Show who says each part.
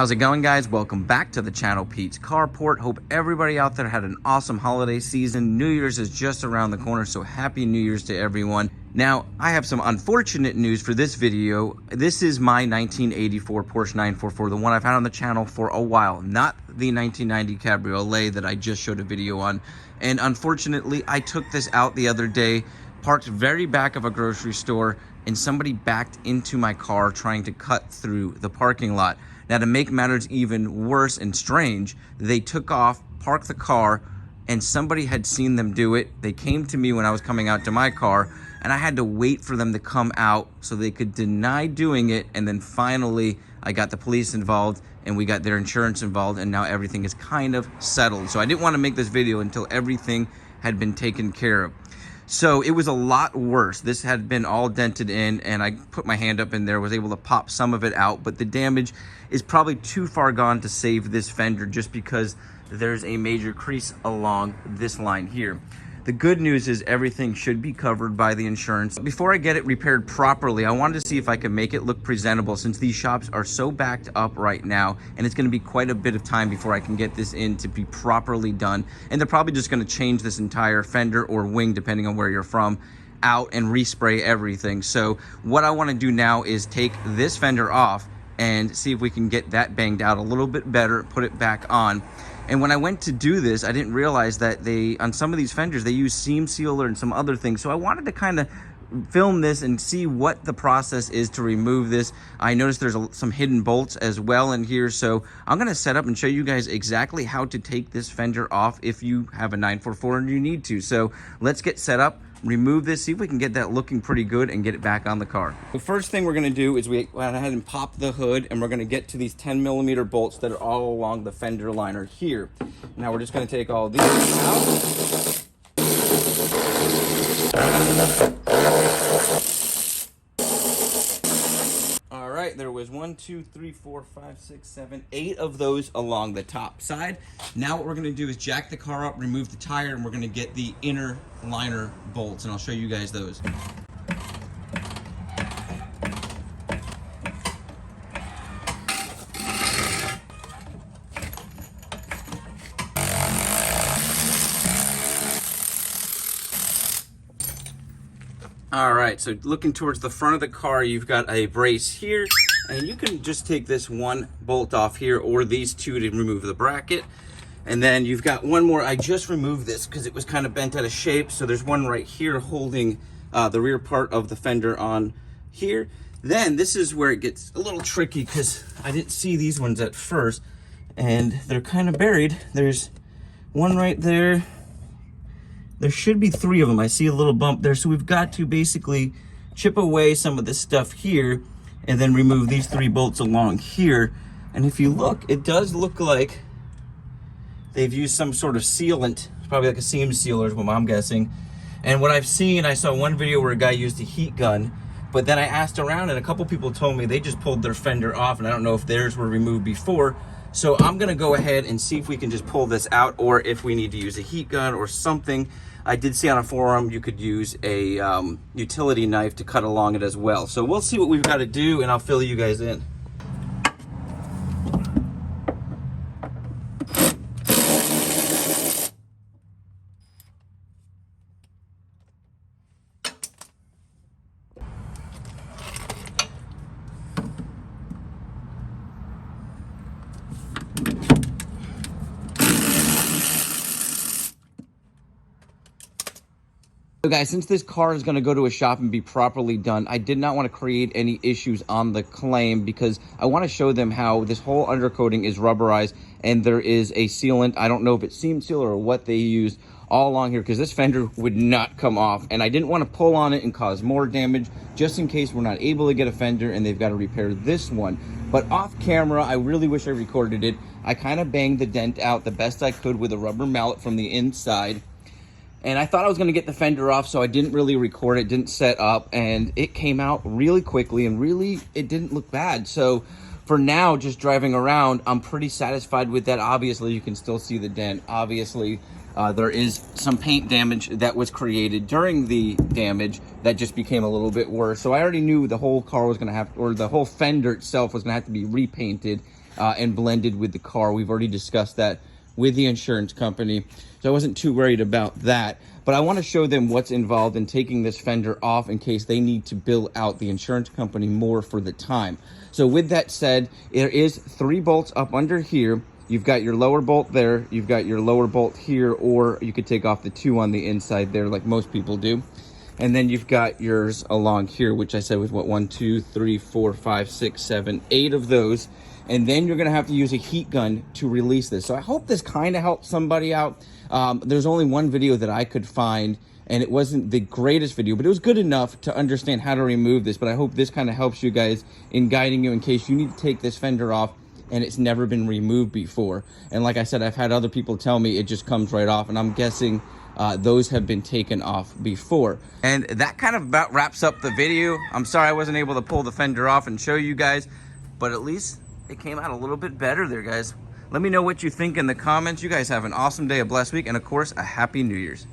Speaker 1: How's it going, guys? Welcome back to the channel, Pete's Carport. Hope everybody out there had an awesome holiday season. New Year's is just around the corner, so happy New Year's to everyone. Now, I have some unfortunate news for this video. This is my 1984 Porsche 944, the one I've had on the channel for a while, not the 1990 Cabriolet that I just showed a video on. And unfortunately, I took this out the other day, parked very back of a grocery store, and somebody backed into my car trying to cut through the parking lot. Now, to make matters even worse and strange, they took off, parked the car, and somebody had seen them do it. They came to me when I was coming out to my car, and I had to wait for them to come out so they could deny doing it. And then finally, I got the police involved, and we got their insurance involved, and now everything is kind of settled. So I didn't want to make this video until everything had been taken care of. So it was a lot worse. This had been all dented in, and I put my hand up in there, was able to pop some of it out, but the damage is probably too far gone to save this fender just because there's a major crease along this line here. The good news is everything should be covered by the insurance. Before I get it repaired properly, I wanted to see if I could make it look presentable since these shops are so backed up right now, and it's gonna be quite a bit of time before I can get this in to be properly done. And they're probably just gonna change this entire fender or wing, depending on where you're from, out and respray everything. So what I wanna do now is take this fender off and see if we can get that banged out a little bit better, put it back on. And when I went to do this, I didn't realize that on some of these fenders, they use seam sealer and some other things. So I wanted to kind of film this and see what the process is to remove this. I noticed there's some hidden bolts as well in here. So I'm gonna set up and show you guys exactly how to take this fender off if you have a 944 and you need to. So let's get set up, remove this, see if we can get that looking pretty good and get it back on the car. The first thing we're gonna do is we went ahead and pop the hood, and we're gonna get to these 10mm bolts that are all along the fender liner here. Now we're just gonna take all these out. All right, there was 1, 2, 3, 4, 5, 6, 7, 8 of those along the top side. Now what we're gonna do is jack the car up, remove the tire, and we're gonna get the inner liner bolts, and I'll show you guys those. All right, so looking towards the front of the car, you've got a brace here, and you can just take this one bolt off here or these two to remove the bracket. And then you've got one more. I just removed this because it was kind of bent out of shape. So there's one right here holding the rear part of the fender on here. Then this is where it gets a little tricky because I didn't see these ones at first, and they're kind of buried. There's one right there. There should be 3 of them. I see a little bump there. So we've got to basically chip away some of this stuff here and then remove these 3 bolts along here. And if you look, it does look like they've used some sort of sealant, probably like a seam sealer is what I'm guessing. And what I've seen, I saw one video where a guy used a heat gun, but then I asked around and a couple people told me they just pulled their fender off, and I don't know if theirs were removed before. So I'm gonna go ahead and see if we can just pull this out or if we need to use a heat gun or something. I did see on a forum you could use a utility knife to cut along it as well. So we'll see what we've got to do, and I'll fill you guys in. So guys, since this car is going to go to a shop and be properly done, I did not want to create any issues on the claim because I want to show them how this whole undercoating is rubberized and there is a sealant. I don't know if it's seam sealer or what they used all along here because this fender would not come off, and I didn't want to pull on it and cause more damage just in case we're not able to get a fender and they've got to repair this one. But off camera, I really wish I recorded it. I kind of banged the dent out the best I could with a rubber mallet from the inside. And I thought I was going to get the fender off, so I didn't really record it, didn't set up, and it came out really quickly, and really, it didn't look bad. So for now, just driving around, I'm pretty satisfied with that. Obviously, you can still see the dent. Obviously, there is some paint damage that was created during the damage that just became a little bit worse. So I already knew the whole car was going to have, or the whole fender itself was going to have to be repainted. and blended with the car. We've already discussed that with the insurance company, so I wasn't too worried about that. But I want to show them what's involved in taking this fender off in case they need to bill out the insurance company more for the time. So with that said, there is 3 bolts up under here. You've got your lower bolt there, you've got your lower bolt here, or you could take off the 2 on the inside there like most people do. And then you've got yours along here, which I said was what, 1, 2, 3, 4, 5, 6, 7, 8 of those. And then you're gonna have to use a heat gun to release this. So I hope this kind of helps somebody out. There's only one video that I could find, and it wasn't the greatest video, but it was good enough to understand how to remove this. But I hope this kind of helps you guys in guiding you in case you need to take this fender off and it's never been removed before. And like I said, I've had other people tell me it just comes right off, and I'm guessing those have been taken off before. And that kind of about wraps up the video. I'm sorry I wasn't able to pull the fender off and show you guys, but at least it came out a little bit better there, guys. Let me know what you think in the comments. You guys have an awesome day, a blessed week, and of course, a happy New Year's.